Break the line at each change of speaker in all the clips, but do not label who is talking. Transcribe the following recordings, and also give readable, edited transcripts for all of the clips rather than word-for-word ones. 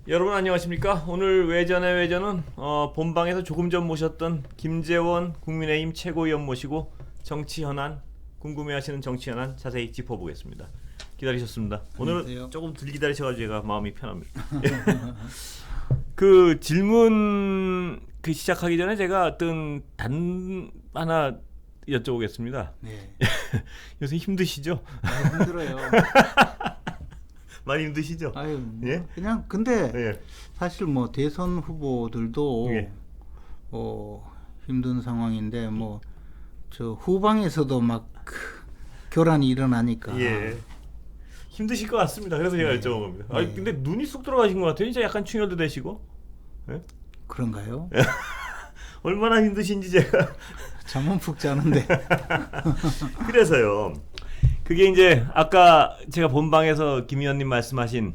여러분 안녕하십니까? 오늘 외전의 외전은 본방에서 조금 전 모셨던 김재원 국민의힘 최고위원 모시고 정치 현안 궁금해하시는 정치 현안 자세히 짚어보겠습니다. 기다리셨습니다. 오늘은
안녕하세요.
조금 덜 기다리셔가지고 제가 마음이 편합니다. 그 질문 시작하기 전에 제가 어떤 하나 여쭤보겠습니다.
네.
요새 힘드시죠?
힘들어요.
많이 힘드시죠?
아유,
예?
그냥 근데
예.
사실 뭐 대선 후보들도
예.
힘든 상황인데 뭐 저 후방에서도 막 교란이 일어나니까.
예. 힘드실 것 같습니다. 그래서 제가 여쭤본 겁니다.
네.
아니, 근데 눈이 쑥 들어가신 것 같아요. 이제 약간 충혈도 되시고. 예?
그런가요?
얼마나 힘드신지 제가.
잠은 푹 자는데.
그래서요. 그게 이제 아까 제가 본방에서 김 의원님 말씀하신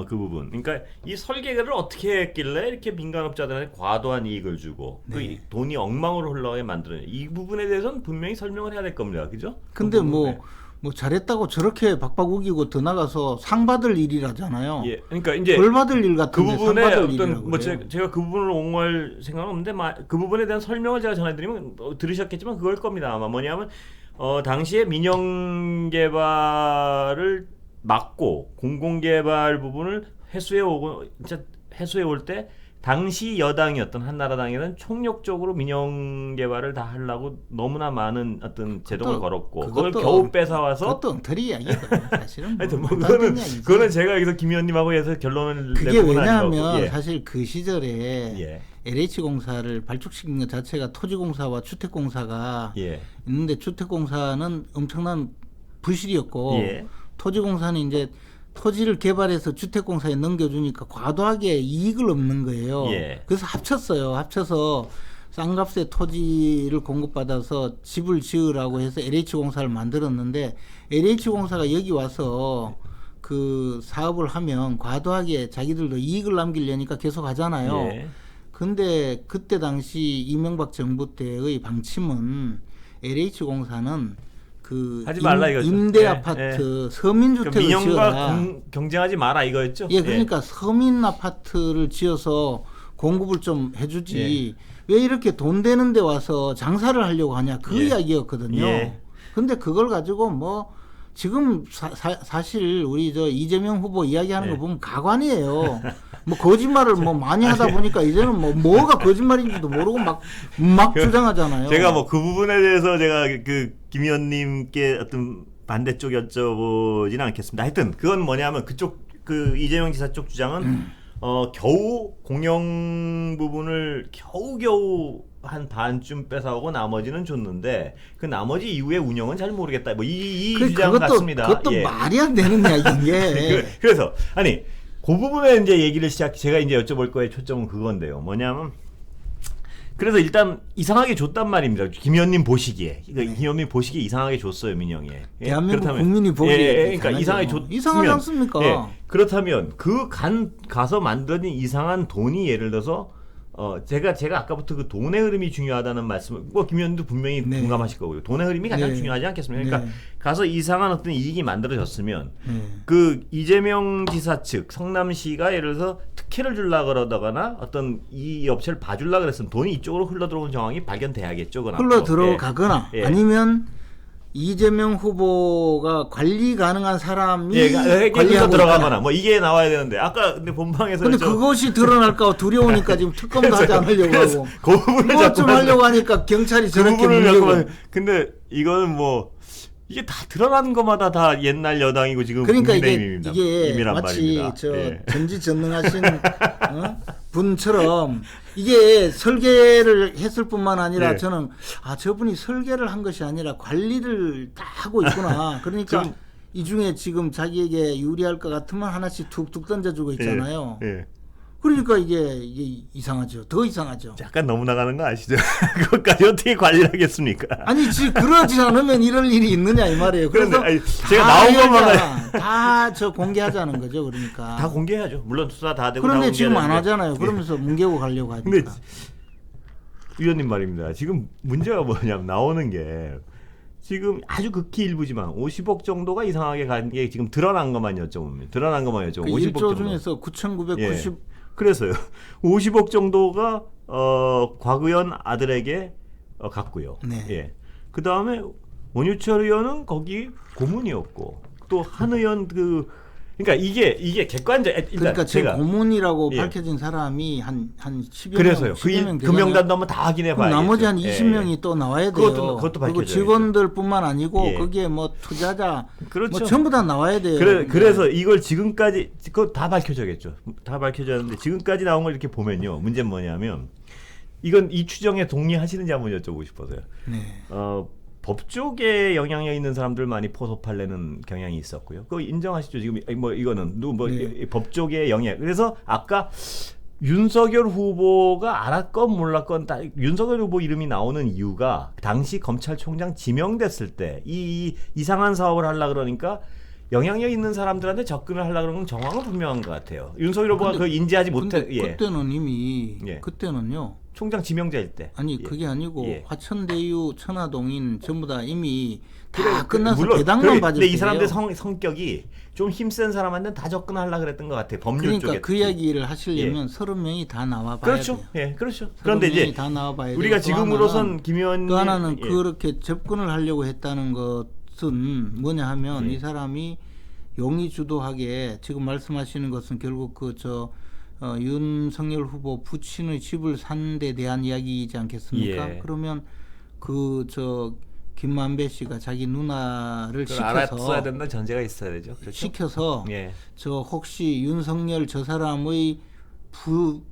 그 부분. 그러니까 이 설계를 어떻게 했길래 이렇게 민간업자들한테 과도한 이익을 주고
네.
그 돈이 엉망으로 흘러가게 만드는 이 부분에 대해서는 분명히 설명을 해야 될 겁니다. 그죠?
근데
그 부분에.
뭐 잘했다고 저렇게 박박 우기고 더 나가서 상 받을 일이라잖아요.
예. 그러니까 이제
벌 받을 일
그
같은데 상
부분에
받을
어떤
일이라고
뭐
그래요.
제가 그 부분을 옹호할 생각은 없는데 그 부분에 대한 설명을 제가 전해드리면 들으셨겠지만 그걸 겁니다. 아마 뭐냐면 당시에 민영 개발을 막고 공공 개발 부분을 해소해 올 때 당시 여당이었던 한나라당에는 총력적으로 민영 개발을 다 하려고 너무나 많은 어떤 제동을 걸었고 그걸 겨우 뺏어와서
그것도 엉터리 이야기거든요. 사실은
하여튼 뭐
말도 안 되는
그거는
이야기지.
제가 여기서 김 의원님하고 해서 결론을
그게
내보는
왜냐하면
아니고. 예.
사실 그 시절에
예.
LH공사를 발족시킨 것 자체가 토지공사와 주택공사가
예.
있는데 주택공사는 엄청난 부실이었고
예.
토지공사는 이제 토지를 개발해서 주택공사에 넘겨주니까 과도하게 이익을 얻는 거예요.
예.
그래서 합쳤어요. 합쳐서 싼값에 토지를 공급받아서 집을 지으라고 해서 LH공사를 만들었는데 LH공사가 여기 와서 그 사업을 하면 과도하게 자기들도 이익을 남기려니까 계속 하잖아요.
예.
근데 그때 당시 이명박 정부 때의 방침은 LH공사는 그
하지 말라 이거죠.
임대
예,
아파트 서민주택을
그러니까
지어라.
민영과 경쟁하지 마라 이거였죠.
예, 그러니까 서민 아파트를 지어서 공급을 좀 해주지.
예.
왜 이렇게 돈 되는 데 와서 장사를 하려고 하냐 그
예.
이야기였거든요.
예.
근데 그걸 가지고 뭐 지금 사실 우리 저 이재명 후보 이야기하는
예.
거 보면 가관이에요. 뭐 거짓말을 뭐 많이 하다 보니까 이제는 뭐가 거짓말인지도 모르고 막 주장하잖아요.
제가 뭐 그 부분에 대해서 제가 그 김 의원님께 어떤 반대쪽 여쭤보지는 않겠습니다. 하여튼 그건 뭐냐면 그쪽 그 이재명 지사 쪽 주장은 겨우 공영 부분을 겨우겨우 한 반쯤 뺏어오고 나머지는 줬는데 그 나머지 이후의 운영은 잘 모르겠다. 뭐 이 주장 같습니다.
그것도
예.
말이 안 되는 이야기인 게.
그래서 아니 그 부분에 이제 얘기를 제가 이제 여쭤볼 거에 초점은 그건데요. 뭐냐면 그래서 일단 이상하게 줬단 말입니다. 김 의원님 보시기에 김 의원님 보시기에 이상하게 줬어요 민영에. 예?
대한민국 국민이 보기에
그러니까 이상하게 줬으면
이상하지 않습니까?
예, 그렇다면 그 가서 만든 이상한 돈이 예를 들어서 제가 아까부터 그 돈의 흐름이 중요하다는 말씀을 김 의원도 분명히
네.
공감하실 거고요. 돈의 흐름이 가장
네.
중요하지 않겠습니까? 그러니까
네.
가서 이상한 어떤 이익이 만들어졌으면
네.
그 이재명 지사 측 성남시가 예를 들어서 특혜를 주려고 그러다거나 어떤 이 업체를 봐주려고 그랬으면 돈이 이쪽으로 흘러들어오는 정황이 발견돼야겠죠.
흘러 들어가거나
예.
아니면 이재명 후보가 관리 가능한 사람이
관리하고 들어가거나
있거나.
뭐 이게 나와야 되는데 아까 근데 본방에서
근데 그것이 드러날까 두려우니까 지금 특검도 하지 않으려고 하고
그 부분을
그것 좀
자꾸만-
하려고 하니까 경찰이
그
저렇게
부분을
물려고.
자꾸만- 근데 이거는 뭐 이게 다 드러나는 것마다 다 옛날 여당이고 지금
그러니까
국민의힘입니다.
이게
임이란
마치
말입니다.
저
예.
전지전능하신 분처럼 이게 설계를 했을 뿐만 아니라
예.
저는 저분이 설계를 한 것이 아니라 관리를 다 하고 있구나. 그러니까
좀-
이 중에 지금 자기에게 유리할 것 같으면 하나씩 툭툭 던져주고 있잖아요.
예.
그러니까 이게 이상하죠. 더 이상하죠.
약간 너무 나가는 거 아시죠? 그것까지 어떻게 관리를 하겠습니까?
아니, 그러지 않으면 이럴 일이 있느냐 이 말이에요. 그래서
그런데 아니, 제가 나온 것만
다저 공개하자는 거죠. 그러니까.
다 공개해야죠. 물론 수사 다 되고
그런데
다
지금 안
공개하는데.
하잖아요. 그러면서 뭉개고 가려고 하니까.
근데 위원님 말입니다. 지금 문제가 뭐냐면 나오는 게 지금 아주 극히 일부지만 50억 정도가 이상하게 간 게 지금 드러난 것만 여쭤보면 드러난 것만 여쭤보면
그
50억
1조
정도.
중에서 9,990
그래서요. 50억 정도가 곽의원 아들에게 갔고요.
네.
예. 그 다음에 원유철 의원은 거기 고문이었고 또 한 의원 그러니까 이게 객관적. 일단
그러니까 제
제가
고문이라고
예.
밝혀진 사람이 한 10여
그래서요.
명, 10여 명
그 명단도 한번 다 확인해
그럼
봐야죠.
나머지 한 20명이 또 나와야 돼요.
그것도
그리고
밝혀져야죠.
직원들뿐만 아니고
예.
거기에 뭐 투자자
그렇죠.
뭐 전부 다 나와야 돼요.
그래서 이걸 지금까지 그거 다 밝혀져야겠죠. 다 밝혀졌는데 지금까지 나온 걸 이렇게 보면요. 문제는 뭐냐면 이건 이 추정에 동의하시는지 한번 여쭤보고 싶어서요.
네.
법조계에 영향력 있는 사람들 많이 포섭하려는 경향이 있었고요. 그거 인정하시죠? 지금 뭐 이거는
네.
법조계의 영향. 그래서 아까 윤석열 후보가 알았건 몰랐건 윤석열 후보 이름이 나오는 이유가 당시 검찰총장 지명됐을 때 이 이상한 사업을 하려 그러니까 영향력 있는 사람들한테 접근을 하려 그러는 건 정황은 분명한 것 같아요. 윤석열 후보가 그걸 인지하지 못해.
근데 그때는 이미 그때는요.
총장 지명자일 때.
아니 그게 아니고 화천대유, 천화동인 전부 다 이미 다
그래,
끝나서
물론,
배당만 받을
근데
때예요.
이 사람들 성격이 좀 힘센 사람한테는 다 접근하려고 그랬던 것 같아요. 법률
그러니까
쪽에.
그 이야기를 하시려면 30명이 다 나와 봐야
그렇죠.
돼요.
예, 그렇죠. 그런데 이제
다 나와 봐야
우리가
되고,
지금으로선 김 의원님
또 하나는 그렇게 접근을 하려고 했다는 것은 뭐냐 하면
예.
이 사람이 용의 주도하게 지금 말씀하시는 것은 결국 윤석열 후보 부친의 집을 산 데 대한 이야기이지 않겠습니까?
예.
그러면 김만배 씨가 자기 누나를
그걸
시켜서
알았어야 된다는 전제가 있어야 되죠. 그렇죠?
시켜서
예.
혹시 윤석열 저 사람의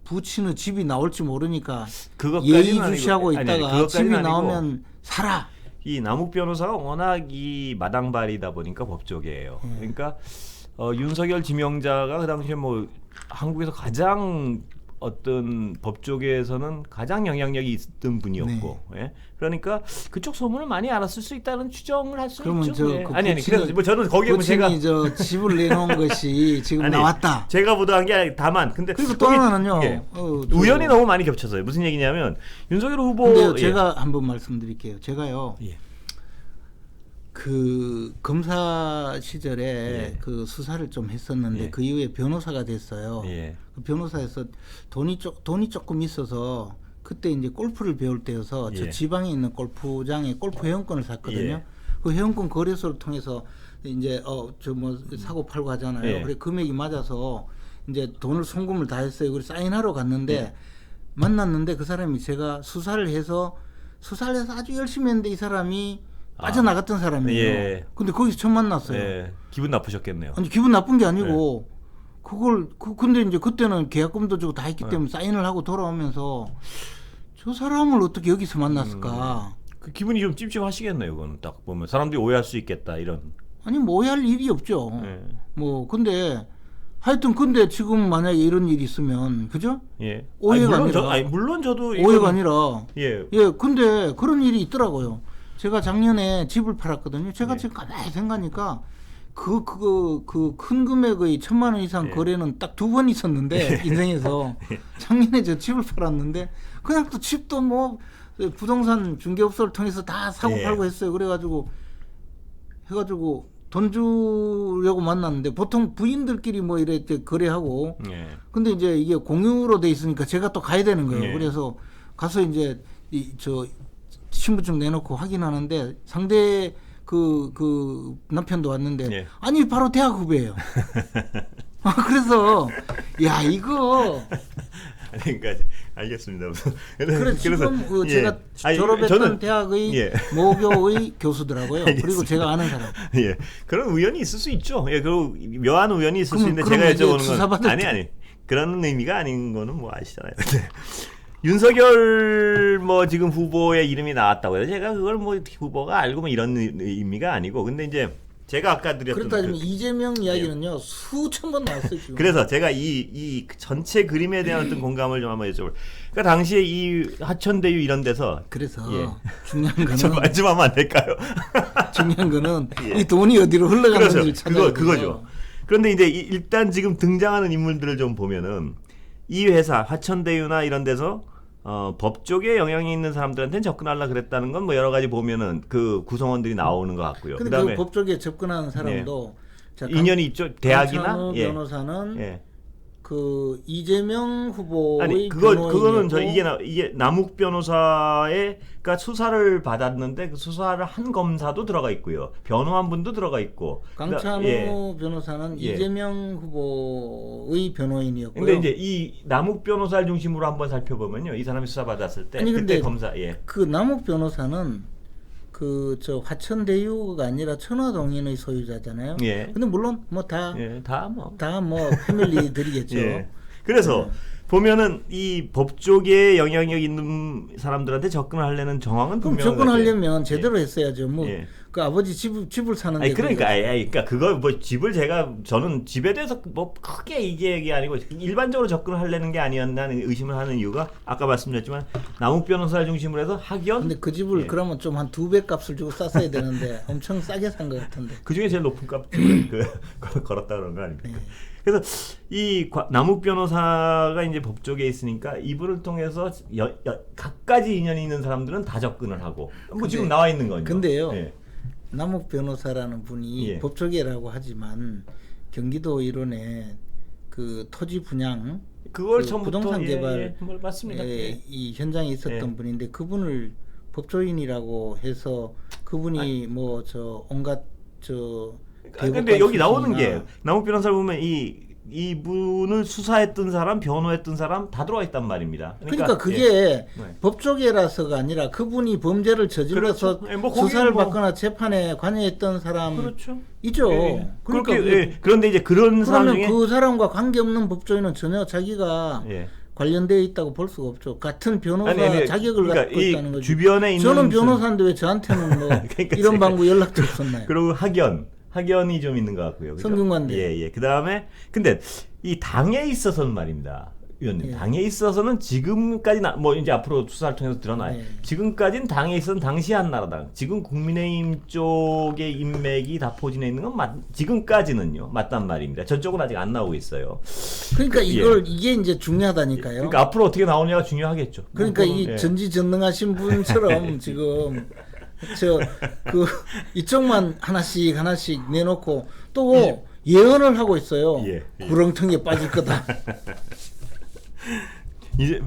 부친의 집이 나올지 모르니까
그것까지는
예의주시하고
아니고,
있다가
그것까지는
집이
아니고,
나오면 사라.
이 남욱 변호사가 워낙 이 마당발이다 보니까 법조계예요. 그러니까 윤석열 지명자가 그 당시에 뭐 한국에서 가장 어떤 법조계에서는 가장 영향력이 있던 분이었고, 예? 그러니까 그쪽 소문을 많이 알았을 수 있다는 추정을 할 수 있죠. 예. 아니 그래서 뭐 저는 거기에 뭐 제가
집을 내놓은 것이 지금 나왔다.
제가 보도한 게 다만 근데
그리고 또 하나는요.
예. 우연히 너무 많이 겹쳐서요. 무슨 얘기냐면 윤석열 후보.
근데요, 제가 한번 말씀드릴게요. 제가요.
예.
그 검사 시절에
예.
그 수사를 좀 했었는데
예.
그 이후에 변호사가 됐어요.
예.
그 변호사에서 돈이 조금 있어서 그때 이제 골프를 배울 때여서 저
예.
지방에 있는 골프장에 골프 회원권을 샀거든요.
예.
그 회원권 거래소를 통해서 이제 사고 팔고 하잖아요.
예.
그래 금액이 맞아서 이제 돈을 송금을 다 했어요. 그래서 사인하러 갔는데 만났는데 그 사람이 제가 수사를 해서 아주 열심히 했는데 이 사람이 빠져나갔던 사람이에요.
예.
근데 거기서 처음 만났어요.
예. 기분 나쁘셨겠네요.
아니 기분 나쁜 게 아니고 근데 이제 그때는 계약금도 주고 다 했기 때문에 사인을 하고 돌아오면서 저 사람을 어떻게 여기서 만났을까?
그 기분이 좀 찝찝하시겠네요. 그거는 딱 보면 사람들이 오해할 수 있겠다 이런.
아니 뭐 오해할 일이 없죠.
예.
뭐 근데 하여튼 근데 지금 만약에 이런 일이 있으면 그죠?
예.
오해가
물론 저도
오해가 아니라
예.
근데 그런 일이 있더라고요. 제가 작년에 집을 팔았거든요. 제가
예.
지금 가만히 생각하니까 그 큰 금액의 1,000만 원 이상
예.
거래는 딱 2번 있었는데 인생에서 작년에 저 집을 팔았는데 그냥 또 집도 뭐 부동산 중개업소를 통해서 다 사고
예.
팔고 했어요. 그래가지고 돈 주려고 만났는데 보통 부인들끼리 뭐 이렇게 거래하고
예.
근데 이제 이게 공유로 돼 있으니까 제가 또 가야 되는 거예요.
예.
그래서 가서 이제 신분증 내놓고 확인하는데 상대 그 남편도 왔는데
예.
아니 바로 대학 후배예요. 그래서 야 이거
그러니까 알겠습니다.
그래 지금
예.
제가 졸업했던 대학의
예.
모교의 교수더라고요. 그리고 제가 아는 사람.
예, 그런 우연이 있을 수 있죠. 예, 그 묘한 우연이 있을 수 있는데
그럼
제가
이제
여쭤보는 건
수사받을
아니 그런 의미가 아닌 거는 뭐 아시잖아요. 윤석열 뭐 지금 후보의 이름이 나왔다고 해서 제가 그걸 뭐 후보가 알고 뭐 이런 의미가 아니고 근데 이제 제가 아까 드렸던
그렇다 하면 이재명 이야기는요 수천 번 나왔어요 지금.
그래서 제가 이 전체 그림에 대한 어떤 공감을 좀 한번 여쭤볼. 그러니까 당시에 이 하천대유 이런 데서
그래서
예.
중요한 거는
좀 하면 안 될까요?
중요한 거는
예.
이 돈이 어디로 흘러가는지를
그렇죠.
찾아야
그거죠. 그런데 이제 일단 지금 등장하는 인물들을 좀 보면은 이 회사 하천대유나 이런 데서 법 쪽에 영향이 있는 사람들한테는 접근하려 그랬다는 건 뭐 여러 가지 보면은 그 구성원들이 나오는 것 같고요.
근데
그다음에
그 법 쪽에 접근하는 사람도 자,
인연이 있죠. 대학이나
강찬호
예.
변호사는
예.
그 이재명 후보의
아니 그거는 저
변호인이었고
이게 남욱 변호사가 수사를 받았는데 그 수사를 한 검사도 들어가 있고요. 변호한 분도 들어가 있고.
강찬호
예.
변호사는
예.
이재명 후보의 변호인이었고요.
근데 이제 이 남욱 변호사를 중심으로 한번 살펴보면요. 이 사람이 수사 받았을 때
아니,
그때
근데
검사 예.
그 남욱 변호사는 그 저 화천대유가 아니라 천화동인의 소유자잖아요.
예.
근데 물론 뭐 다
예, 다 뭐.
패밀리들이겠죠.
예. 그래서 보면은 이 법 쪽에 영향력 있는 사람들한테 접근하려는 정황은
그럼
분명한
접근하려면
것 같아요.
제대로 했어야죠. 뭐
예.
그 아버지 집을 사는데
아니 그러니까 그러니까 그거 뭐 집을 저는 집에 대해서 뭐 크게 이게 아니고 일반적으로 접근을 하려는 게 아니었나는 의심을 하는 이유가 아까 말씀드렸지만 남욱 변호사를 중심으로 해서 학연
근데 그 집을
예.
그러면 좀 한 2배 값을 주고 쌌어야 되는데 엄청 싸게 산 것 같은데.
그 중에 제일 높은 값 걸었다 그런 거 아닙니까?
네.
그래서 이 남욱 변호사가 이제 법 쪽에 있으니까 이분을 통해서 각가지 인연이 있는 사람들은 다 접근을 하고 뭐 지금 나와 있는 거죠.
근데요.
예.
남욱 변호사라는 분이
예.
법조계라고 하지만 경기도 일원의 그 토지 분양
그걸
그
처음부터
부동산 개발
맞습니다. 예.
이 현장에 있었던
예.
분인데 그분을 법조인이라고 해서 그분이 뭐 저 온갖 저
근데 여기 나오는 게
출신이나
남욱 변호사를 보면 이분을 수사했던 사람, 변호했던 사람 다 들어와 있단 말입니다.
그러니까 그게
예.
법조계라서가 아니라 그분이 범죄를 저질러서
그렇죠. 예, 뭐 거기는
수사를
뭐-
받거나 재판에 관여했던 사람
그렇죠.
이죠.
예.
그러니까
그렇게, 예. 그런데 이제 그런 사람
그러면
중에
그 사람과 관계없는 법조인은 전혀 자기가
예.
관련되어 있다고 볼 수가 없죠. 같은 변호사
아니,
자격을
그러니까
갖고
이
있다는 거죠.
주변에 있는
저는 변호사인데 왜 저한테는 뭐
그러니까
이런
제가-
방구 연락도 없었나요?
그리고 학연이 좀 있는 것 같고요. 그죠?
성균관대.
예. 그다음에 근데 이 당에 있어서는 말입니다. 위원님,
예.
당에 있어서는 지금까지 뭐 이제 앞으로 수사를 통해서 드러나요.
예.
지금까지는 당에 있어서는 당시 한나라당, 지금 국민의힘 쪽의 인맥이 다 포진해 있는 건 지금까지는요 맞단 말입니다. 저쪽은 아직 안 나오고 있어요.
그러니까 이게 이제 중요하다니까요.
그러니까 앞으로 어떻게 나오냐가 중요하겠죠.
그러니까
그거는,
이
예.
전지전능하신 분처럼 지금 그 이쪽만 하나씩 내놓고 또 예언을 하고 있어요.
예.
구렁텅이에 빠질 거다.
이제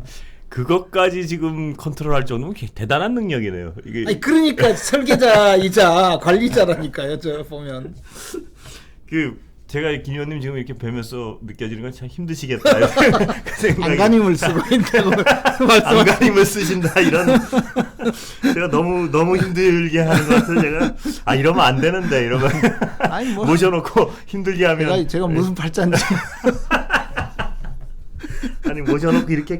그것까지 지금 컨트롤할 정도면 대단한 능력이네요. 이게
아니 그러니까 설계자이자 관리자라니까요. 저 보면.
제가 김 의원님 지금 이렇게 뵈면서 느껴지는 건 참 힘드시겠다. 그 생각이.
안간힘을 쓰고 있다고 말씀하시죠.
안간힘을 쓰신다 이런. 제가 너무 힘들게 하는 것 같아서 제가 이러면 안 되는데 이러면
아니 뭐
모셔놓고 힘들게 하면
제가 무슨 팔자인지.
아니 모셔놓고 이렇게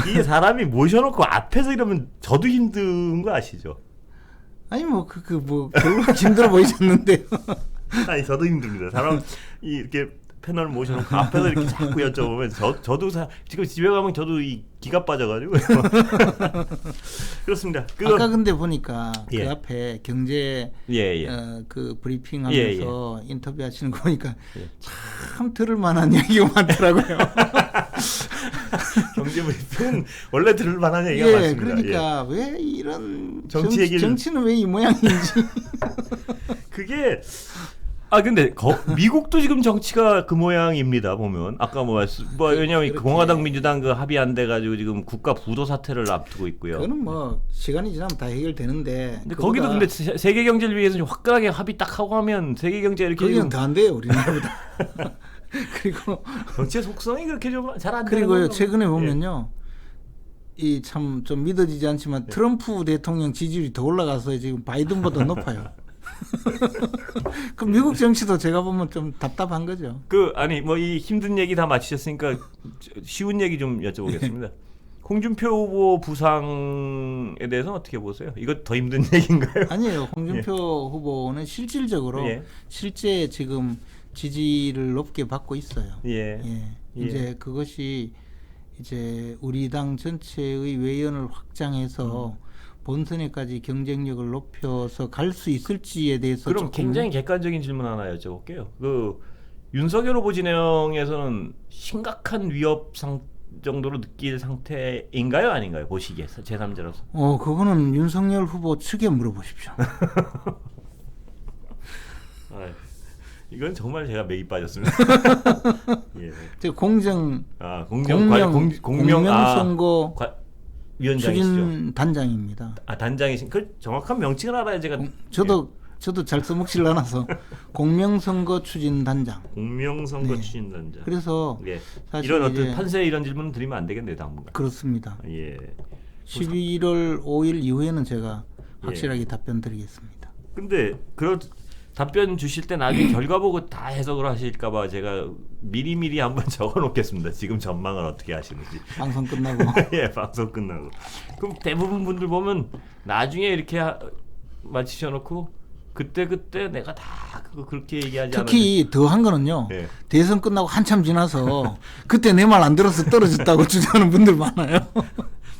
이 사람이 모셔놓고 앞에서 이러면 저도 힘든 거 아시죠?
아니 뭐 별로 힘들어 보이셨는데요.
아니 저도 힘듭니다. 사람 이렇게 패널 모셔놓고 앞에서 이렇게 자꾸 여쭤보면 저도 지금 집에 가면 저도 이 기가 빠져가지고 그렇습니다.
아까 근데 보니까
예.
그 앞에 경제
예.
그 브리핑하면서 인터뷰하시는 거 보니까 참 들을 만한 얘기가 많더라고요.
경제 브리핑은 원래 들을 만한 얘기가
예,
많습니다.
그러니까 왜 이런 정치는 왜 이 모양인지.
그게 근데 미국도 지금 정치가 그 모양입니다. 보면 아까 왜냐면 공화당 민주당 그 합의 안 돼 가지고 지금 국가 부도 사태를 앞두고 있고요.
그거는 뭐 시간이 지나면 다 해결되는데.
근데 거기도 근데 세계 경제를 위해서 화끈하게 합의 딱 하고 하면 세계 경제 이렇게
거기는 더 안 돼요, 우리나라보다. 그리고
정치의 속성이 그렇게 좀 잘 안 되는
그리고요 최근에 보면요. 이 참 좀 믿어지지 않지만 트럼프 대통령 지지율이 더 올라가서 지금 바이든보다 높아요. 그럼 미국 정치도 제가 보면 좀 답답한 거죠.
이 힘든 얘기 다 마치셨으니까 쉬운 얘기 좀 여쭤보겠습니다. 홍준표 후보 부상에 대해서 어떻게 보세요? 이거 더 힘든 얘기인가요?
아니에요. 홍준표 후보는 실질적으로 실제 지금 지지를 높게 받고 있어요. 이제 그것이 이제 우리 당 전체의 외연을 확장해서 본선에까지 경쟁력을 높여서 갈 수 있을지에 대해서
그럼 굉장히 객관적인 질문 하나 여쭤볼게요. 윤석열 후보 진영에서는 심각한 위협 정도로 느낄 상태인가요, 아닌가요? 보시기에 제3자로서.
그거는 윤석열 후보 측에 물어보십시오.
이건 정말 제가 맥이 빠졌습니다. 예.
제가 공명
공명
선거
위원장이시죠.
추진 단장입니다.
단장이신 그 정확한 명칭을 알아야 제가.
저도 잘 써먹질 않아서 공명선거 추진 단장.
공명선거 추진 단장.
그래서
예.
사실
이런 어떤 판세 이런 질문은 드리면 안 되겠네요, 당분간.
그렇습니다.
예.
11월 5일 이후에는 제가 확실하게 답변 드리겠습니다.
근데 그런 답변 주실 때 나중에 결과 보고 다 해석을 하실까봐 제가 미리미리 한번 적어놓겠습니다. 지금 전망을 어떻게 하시는지.
방송 끝나고.
예, 방송 끝나고. 그럼 대부분 분들 보면 나중에 이렇게 맞추셔놓고 그때 내가 다 그렇게 얘기하지 않아요.
특히 더한 거는요.
예.
대선 끝나고 한참 지나서 그때 내 말 안 들어서 떨어졌다고 주장하는 분들 많아요.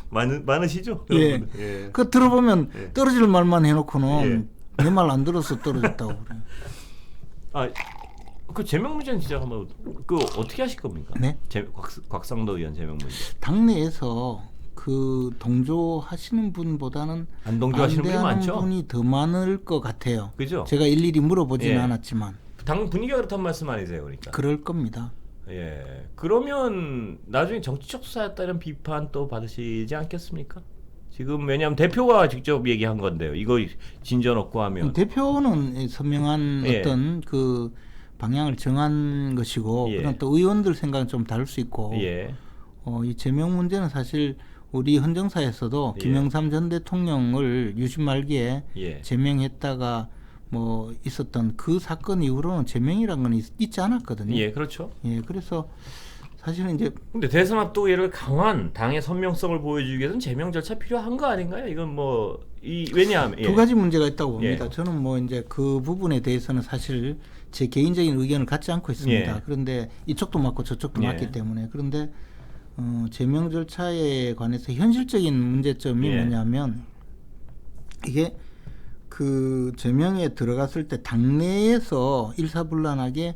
많으시죠?
예.
예.
그 들어보면
예.
떨어질 말만 해놓고는 내 말 안 들어서 떨어졌다고 그래요.
그 제명 문제는 진짜 한번 그 어떻게 하실 겁니까?
네?
곽상도 의원 제명 문제.
당내에서 그 동조하시는 분보다는
안 동조하시는 분이
반대하는
많죠.
분이 더 많을 것 같아요.
그죠?
제가 일일이 물어보지는
예.
않았지만
당 분위기가 그렇단 말씀 아니세요, 그러니까.
그럴 겁니다.
예. 그러면 나중에 정치적 수사였다 이런 비판 또 받으시지 않겠습니까? 지금 왜냐하면 대표가 직접 얘기한 건데요. 이거 진전 없고 하면
대표는 선명한
예.
어떤 그 방향을 정한 것이고
예.
그럼 또 의원들 생각은 좀 다를 수 있고
예.
이 제명 문제는 사실 우리 헌정사에서도
예.
김영삼 전 대통령을 유신 말기에
예.
제명했다가 뭐 있었던 그 사건 이후로는 제명이란 건 있지 않았거든요.
예, 그렇죠.
예, 그래서 사실은 이제
근데 대선 앞두고 이를 강한 당의 선명성을 보여주기 위해서는 제명 절차 필요한 거 아닌가요? 이건 왜냐하면
두 가지 문제가 있다고 봅니다.
예.
저는 뭐 이제 그 부분에 대해서는 사실 제 개인적인 의견을 갖지 않고 있습니다.
예.
그런데 이쪽도 맞고 저쪽도
예.
맞기 때문에 그런데 제명 절차에 관해서 현실적인 문제점이
예.
뭐냐면 이게 그 제명에 들어갔을 때 당내에서 일사불란하게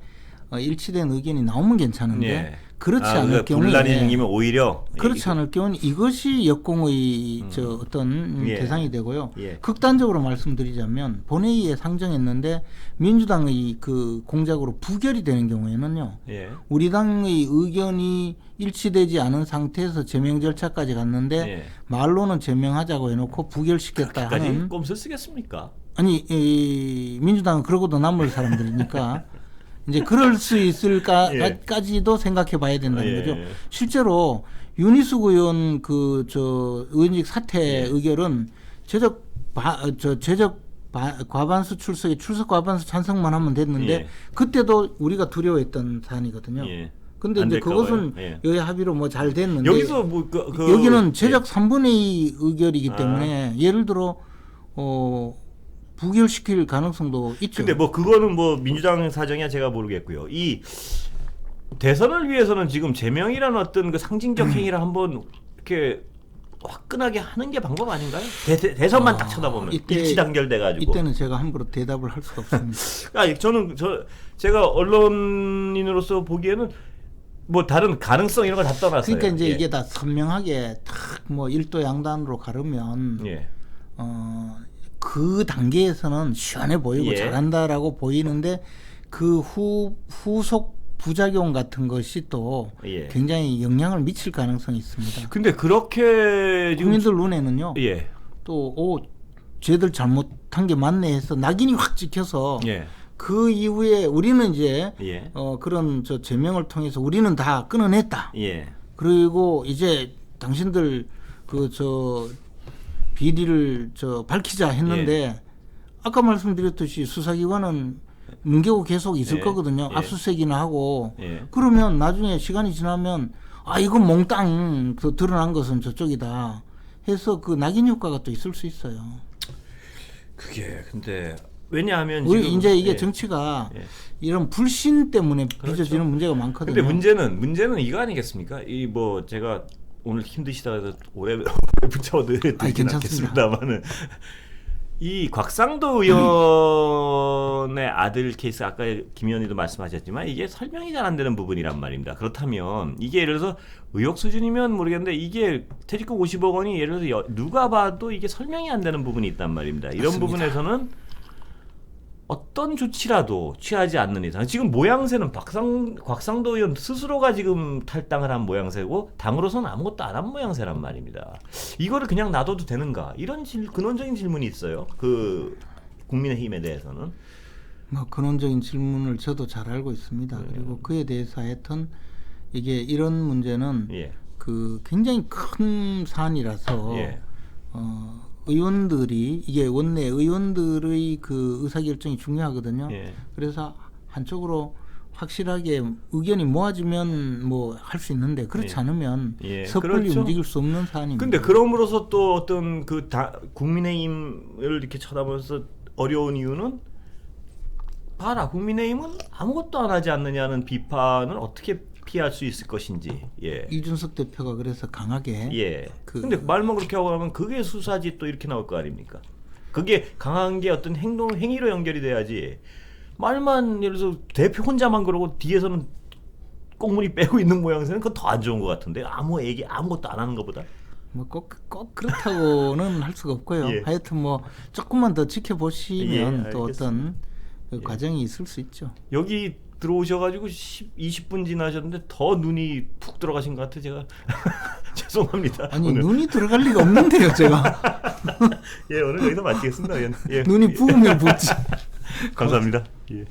일치된 의견이 나오면 괜찮은데
예.
그렇지 않을 경우에
분란이 생기면 오히려
그렇지 않을 경우는 이것이 역공의 어떤
예.
대상이 되고요.
예.
극단적으로 말씀드리자면 본회의에 상정했는데 민주당의 그 공작으로 부결이 되는 경우에는요.
예.
우리 당의 의견이 일치되지 않은 상태에서 제명 절차까지 갔는데
예.
말로는 제명하자고 해놓고 부결시켰다
까지
하는
꼼수 쓰겠습니까?
아니 이 민주당은 그러고도 남을 사람들이니까 이제 그럴 수 있을까까지도 생각해 봐야 된다는
예.
거죠. 실제로 윤희숙 의원 의원직 사퇴
예.
의결은 과반수 출석 과반수 찬성만 하면 됐는데
예.
그때도 우리가 두려워했던 사안이거든요.
예.
근데
안
이제
될까
그것은
봐요. 예.
여야 합의로 뭐 잘 됐는데
여기서
여기는 최적 3분의 2 의결이기
아.
때문에 예를 들어 부결시킬 가능성도 있죠.
근데 그거는 민주당 사정이야 제가 모르겠고요. 이 대선을 위해서는 지금 제명이라는 어떤 그 상징적 행위를 한번 이렇게 화끈하게 하는 게 방법 아닌가요? 대선만 딱 쳐다보면 일치 단결돼 가지고.
이때는 제가 함부로 대답을 할 수가 없습니다.
제가 언론인으로서 보기에는 다른 가능성 이런 걸 다 떠났어요.
그러니까 이제
예.
이게 다 선명하게 딱 일도 양단으로 가르면
예.
그 단계에서는 시원해 보이고
예.
잘한다라고 보이는데 그 후속 부작용 같은 것이 또
예.
굉장히 영향을 미칠 가능성이 있습니다.
근데 그렇게 지금
국민들 눈에는요.
예.
또 쟤들 잘못한 게 맞네 해서 낙인이 확 찍혀서
예.
그 이후에 우리는 이제
예.
그런 제명을 통해서 우리는 다 끊어냈다.
예.
그리고 이제 당신들 비리를 밝히자 했는데
예.
아까 말씀드렸듯이 수사기관은 문개고 계속 있을
예.
거거든요.
예.
압수수색이나 하고
예.
그러면 나중에 시간이 지나면 이건 몽땅 드러난 것은 저쪽이다 해서 그 낙인 효과가 또 있을 수 있어요.
그게 근데 왜냐하면
우리
지금
이제 이게
예.
정치가
예.
이런 불신 때문에
그렇죠.
빚어지는 문제가 많거든요.
근데 문제는 이거 아니겠습니까? 제가 오늘 힘드시다가 오래 붙여드리진
괜찮습니다.
않겠습니다만은 이 곽상도 의원의 아들 케이스 아까 김 의원님도 말씀하셨지만 이게 설명이 잘 안 되는 부분이란 말입니다. 그렇다면 이게 예를 들어서 의혹 수준이면 모르겠는데 이게 퇴직금 50억 원이 예를 들어서 누가 봐도 이게 설명이 안 되는 부분이 있단 말입니다. 이런
맞습니다.
부분에서는 어떤 조치라도 취하지 않는 이상 지금 모양새는 곽상도 의원 스스로가 지금 탈당을 한 모양새고 당으로서는 아무것도 안 한 모양새란 말입니다. 이거를 그냥 놔둬도 되는가? 이런 근원적인 질문이 있어요. 그 국민의힘에 대해서는.
뭐 근원적인 질문을 저도 잘 알고 있습니다. 그리고 그에 대해서 하여튼 이게 이런 문제는
예.
그 굉장히 큰 사안이라서
예.
의원들이 이게 원내 의원들의 그 의사결정이 중요하거든요.
예.
그래서 한쪽으로 확실하게 의견이 모아지면 뭐 할 수 있는데 그렇지
예.
않으면
예.
섣불리
그렇죠.
움직일 수 없는 사안입니다.
근데 그럼으로써 또 어떤 그 국민의힘을 이렇게 쳐다보면서 어려운 이유는 봐라 국민의힘은 아무것도 안 하지 않느냐는 비판을 어떻게 피할 수 있을 것인지. 예.
이준석 대표가 그래서 강하게
예. 근데 말만 그렇게 하고 나면 그게 수사지 또 이렇게 나올 거 아닙니까? 그게 강한 게 어떤 행위로 연결이 돼야지. 말만 예를 들어서 대표 혼자만 그러고 뒤에서는 꽁무니 빼고 있는 모양새는 그건 더 안 좋은 것 같은데 아무것도 안 하는 것보다.
뭐 꼭 그렇다고는 할 수가 없고요.
예.
하여튼 뭐 조금만 더 지켜보시면
예,
또
알겠습니다.
어떤 그 과정이 있을 수 있죠.
여기 들어오셔가지고 20분 지나셨는데 더 눈이 푹 들어가신 것 같아 제가 죄송합니다.
아니
오늘.
눈이 들어갈 리가 없는데요, 제가.
예 오늘 여기서 마치겠습니다. 예.
눈이 부으면 붓지.
감사합니다. 예.